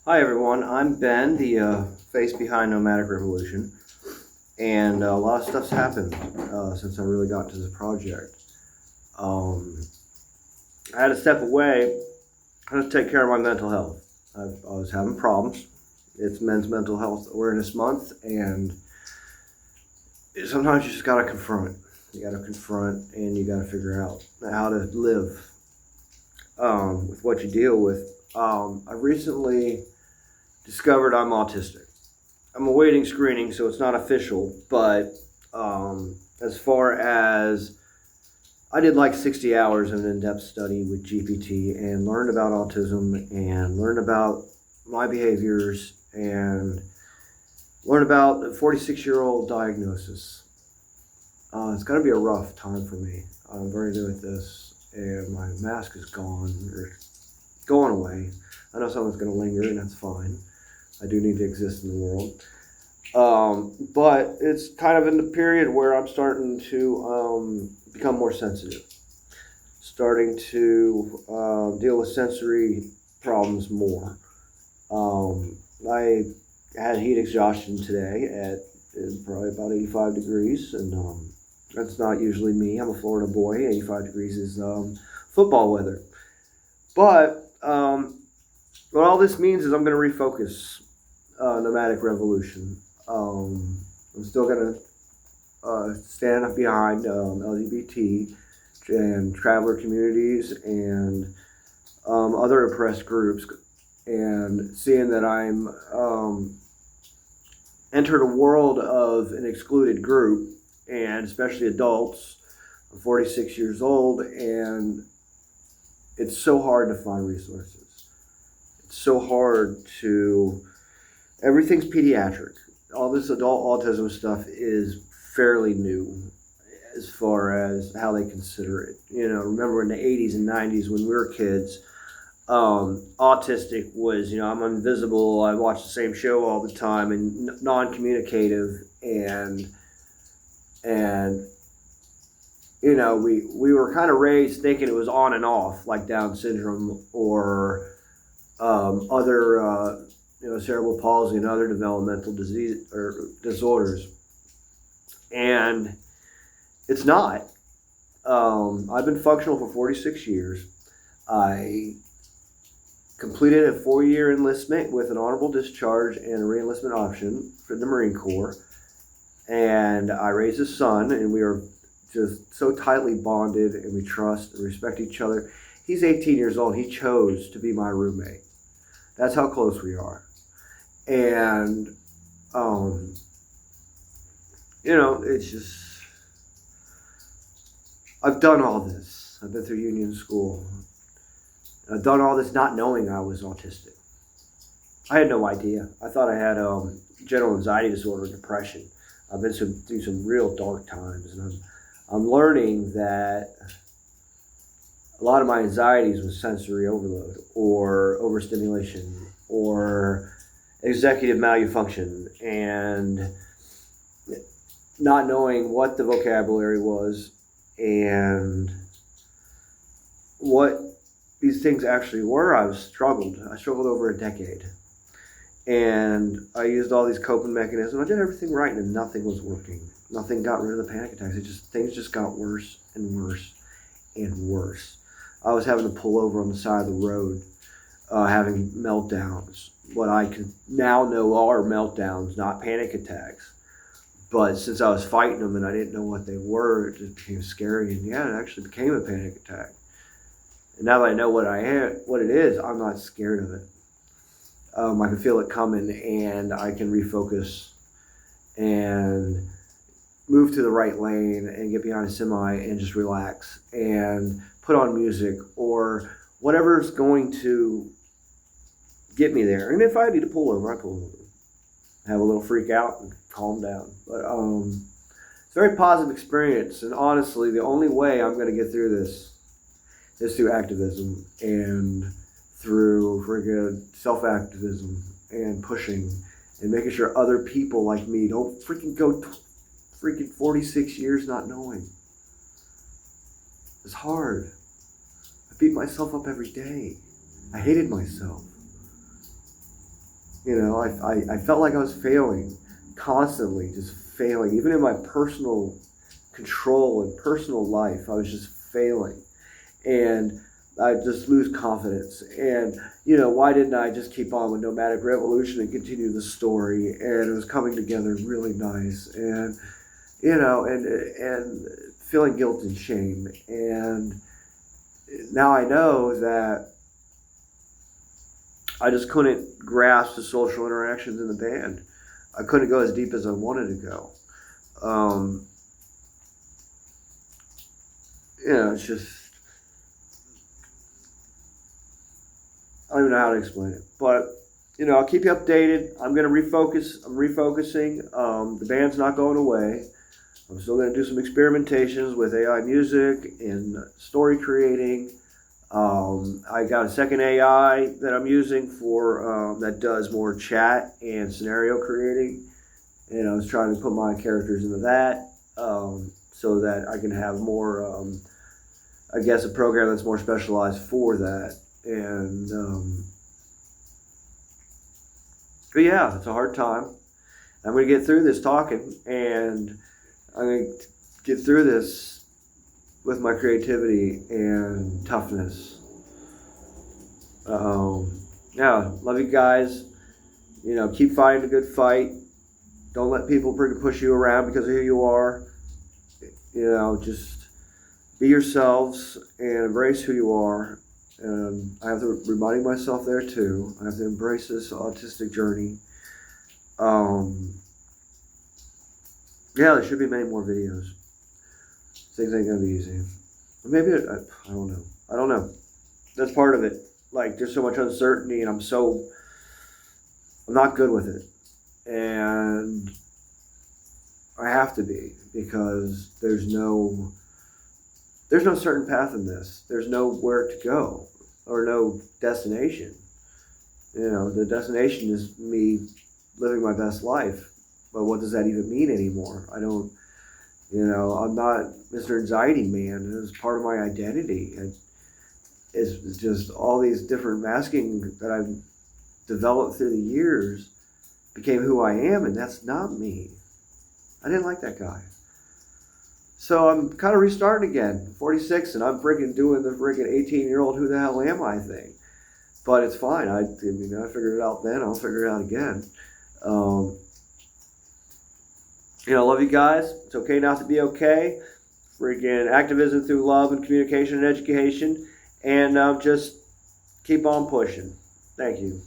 Hi everyone, I'm Ben, the face behind Nomadic Revolution, and a lot of stuff's happened since I really got into this project. Um, I had to step away. I had to take care of my mental health. I was having problems. It's Men's Mental Health Awareness Month, and sometimes you just gotta confront. You gotta confront, and you gotta figure out how to live with what you deal with. I recently discovered I'm autistic. I'm awaiting screening, so it's not official. But as far as I did like 60 hours of an in-depth study with GPT and learned about autism and learned about my behaviors and learned about a 46-year-old diagnosis. It's going to be a rough time for me. I'm very new at this, and my mask is gone or going away. I know someone's going to linger, and that's fine. I do need to exist in the world. But it's kind of in the period where I'm starting to become more sensitive, starting to deal with sensory problems more. I had heat exhaustion today at probably about 85 degrees, and that's not usually me. I'm a Florida boy. 85 degrees is football weather. But what all this means is I'm going to refocus Nomadic Revolution. I'm still going to stand up behind LGBT and traveler communities and other oppressed groups, and seeing that I'm entered a world of an excluded group, and especially adults. I'm 46 years old, and it's so hard to find resources. It's so hard to. Everything's pediatric. All this adult autism stuff is fairly new as far as how they consider it. Remember in the 80s and 90s when we were kids, autistic was, I'm invisible, I watch the same show all the time, and non-communicative, and we were kind of raised thinking it was on and off, like Down syndrome or other cerebral palsy and other developmental disease or disorders, and it's not. I've been functional for 46 years. I completed a 4-year enlistment with an honorable discharge and a reenlistment option for the Marine Corps, and I raised a son, and we are just so tightly bonded, and we trust and respect each other. He's 18 years old. He chose to be my roommate. That's how close we are. And it's just, I've done all this. I've been through union school. I've done all this not knowing I was autistic. I had no idea. I thought I had general anxiety disorder and depression. I've been through some real dark times, and I'm learning that a lot of my anxieties was sensory overload or overstimulation or executive malfunction, and not knowing what the vocabulary was and what these things actually were. I struggled over a decade, and I used all these coping mechanisms. I did everything right, and nothing was working. Nothing got rid of the panic attacks. Things just got worse and worse and worse. I was having to pull over on the side of the road, having meltdowns. What I can now know are meltdowns, not panic attacks. But since I was fighting them and I didn't know what they were, it just became scary. And yeah, it actually became a panic attack. And now that I know what it is, I'm not scared of it. I can feel it coming, and I can refocus and move to the right lane and get behind a semi and just relax and put on music or whatever's going to get me there. And if I need to pull over, I pull over. Have a little freak out and calm down. But it's a very positive experience. And honestly, the only way I'm going to get through this is through activism and through freaking self-activism and pushing and making sure other people like me don't freaking go freaking 46 years not knowing. It's hard. I beat myself up every day. I hated myself. You know, I felt like I was failing constantly, just failing. Even in my personal control and personal life, I was just failing. And I just lose confidence. And, you know, why didn't I just keep on with Nomadic Revolution and continue the story? And it was coming together really nice. And, you know, and feeling guilt and shame. And now I know that I just couldn't grasp the social interactions in the band. I couldn't go as deep as I wanted to go. Um, you know, it's just, I don't even know how to explain it. But, you know, I'll keep you updated. I'm going to refocus. I'm refocusing. The band's not going away. I'm still going to do some experimentations with AI music and story creating. I got a second AI that I'm using for that does more chat and scenario creating, and I was trying to put my characters into that so that I can have more, I guess, a program that's more specialized for that. And but yeah, it's a hard time. I'm going to get through this talking, and I'm going to get through this with my creativity and toughness. Yeah, love you guys. You know, keep fighting a good fight. Don't let people push you around because of who you are. You know, just be yourselves and embrace who you are. And I have to reminding myself there too. I have to embrace this autistic journey. Yeah, there should be many more videos. Things ain't gonna be easy. Maybe I don't know. I don't know. That's part of it. Like there's so much uncertainty, and I'm not good with it, and I have to be because there's no certain path in this. There's nowhere to go or no destination. You know, the destination is me living my best life. But what does that even mean anymore? I don't. You know, I'm not Mr. Anxiety Man. It's part of my identity. It's just all these different masking that I've developed through the years became who I am, and that's not me. I didn't like that guy. So I'm kind of restarting again, 46, and I'm freaking doing the freaking 18-year-old who the hell am I thing. But it's fine. I figured it out then. I'll figure it out again. You know, love you guys. It's okay not to be okay. Freaking activism through love and communication and education. And just keep on pushing. Thank you.